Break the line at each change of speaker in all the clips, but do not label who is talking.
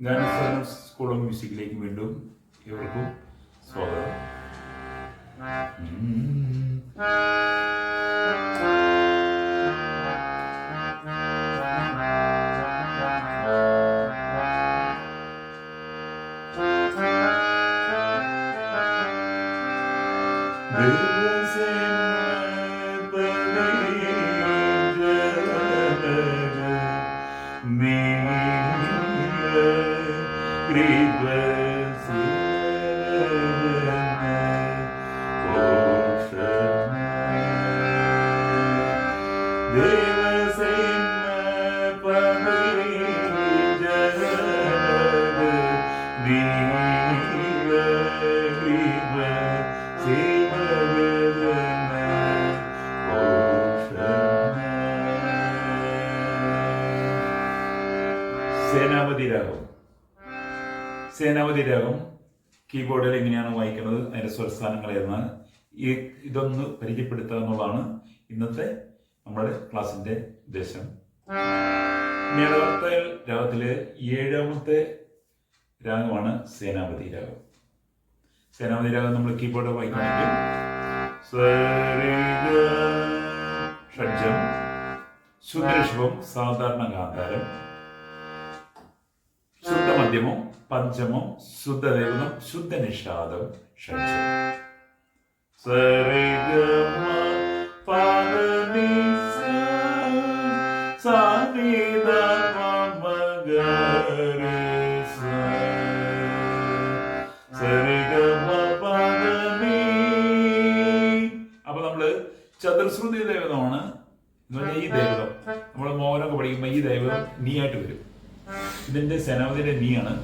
ഗാനസാനം school of മ്യൂസിക്കിലേക്ക് വീണ്ടും ഇവർക്കും സ്വാഗതം. സേനാപതി രാഗം കീബോർഡിൽ എങ്ങനെയാണ് വായിക്കുന്നത്, അതിന്റെ സ്വരസ്ഥാനങ്ങൾ എന്നാണ് ഇതൊന്ന് പരിചയപ്പെടുത്തുക എന്നുള്ളതാണ് ഇന്നത്തെ നമ്മുടെ ക്ലാസിന്റെ ഉദ്ദേശം. മേളകർത്തൽ രാഗത്തിലെ 7ാമത്തെ രാഗമാണ് സേനാപതി രാഗം. സേനാപതി രാഗം നമ്മൾ കീബോർഡ് വായിക്കുകയാണെങ്കിൽ ഷഡ്ജം, ശുദ്ധഋഷഭം, സാധാരണ ഗാന്ധാരം, ശുദ്ധമധ്യമം, പഞ്ചമം, ശുദ്ധദേവതം, ശുദ്ധനിഷാദം, ഷഡ്ജം. അപ്പൊ നമ്മള് ചതുർശ്രുതി ദേവതമാണ്. ഈ ദേവതം നമ്മള് മോഹനൊക്കെ പഠിക്കുമ്പോ ഈ ദേവതം നീ ആയിട്ട് വരും. ഇതിന്റെ സേനാപതിയുടെ നീ ആണ്.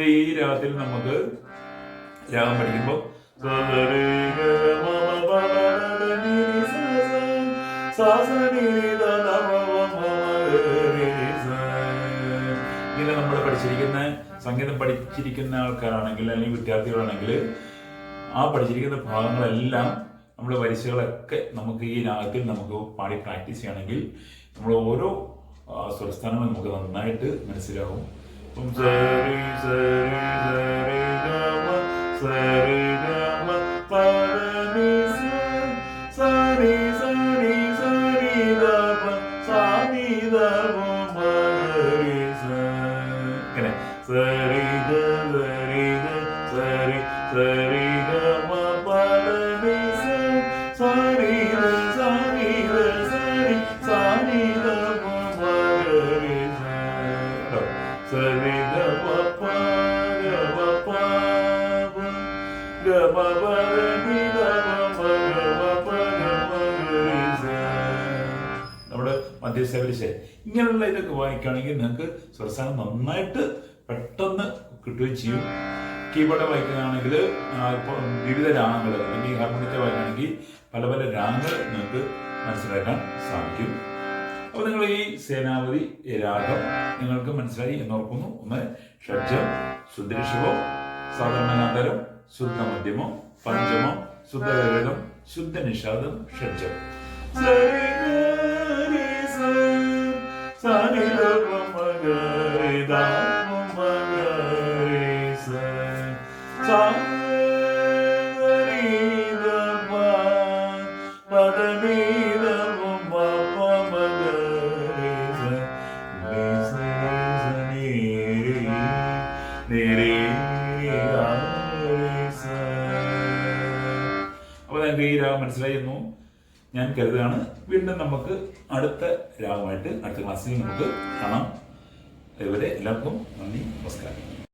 ഈ രാഗത്തിൽ നമുക്ക് രാഗം പഠിക്കുമ്പോൾ ഇങ്ങനെ നമ്മൾ പഠിച്ചിരിക്കുന്ന സംഗീതം പഠിച്ചിരിക്കുന്ന ആൾക്കാരാണെങ്കിൽ അല്ലെങ്കിൽ വിദ്യാർത്ഥികളാണെങ്കിൽ ആ പഠിച്ചിരിക്കുന്ന ഭാഗങ്ങളെല്ലാം നമ്മുടെ വരിശകളൊക്കെ നമുക്ക് ഈ രാഗത്തിൽ നമുക്ക് പാടി പ്രാക്ടീസ് ചെയ്യണമെങ്കിൽ നമ്മൾ ഓരോ സ്വരസ്ഥാനങ്ങളും നമുക്ക് നന്നായിട്ട് മനസ്സിലാവും. സരി സരി സരി ഗമ സരി ഗമ പദനി സരി സരി സരി ഗമ സരി ഗമ മരി സരി സരി സരി സരി സരി ഗമ പദനി സരി സരി സരി സരി ഗമ മരി സരി നമ്മുടെ മധ്യസ്ഥ ഇങ്ങനെയുള്ള ഇതൊക്കെ വായിക്കുകയാണെങ്കിൽ നിങ്ങൾക്ക് സ്വരസ്ഥാനം നന്നായിട്ട് പെട്ടെന്ന് കിട്ടുകയും ചെയ്യും. കീബോർഡ് വായിക്കുകയാണെങ്കിൽ വിവിധ രാഗങ്ങൾ അല്ലെങ്കിൽ ഹാർമോണിയത്തെ വായിക്കുകയാണെങ്കിൽ പല പല രാഗങ്ങൾ നിങ്ങൾക്ക് മനസ്സിലാക്കാൻ സാധിക്കും. അപ്പോൾ നിങ്ങൾ ഈ സേനാപതി രാഗം നിങ്ങൾക്ക് മനസ്സിലായി എന്നോർക്കുന്നു. ഒന്ന് ഷഡ്ജം, ശുദ്ധഋഷഭം, സാധാരണ ഗാന്ധാരം, ശുദ്ധമധ്യമം, പഞ്ചമം, ശുദ്ധദേവതം, ശുദ്ധനിഷാദം, ഷഡ്ജം. അപ്പോൾ നിങ്ങൾക്ക് ഈ രാഗം മനസ്സിലായി എന്ന് ഞാൻ കരുതുകയാണ്. വീണ്ടും നമുക്ക് അടുത്ത രാഗമായിട്ട് അടുത്ത ക്ലാസ്സിൽ നമുക്ക് കാണാം. അതുവരെ എല്ലാവർക്കും നന്ദി, നമസ്കാരം.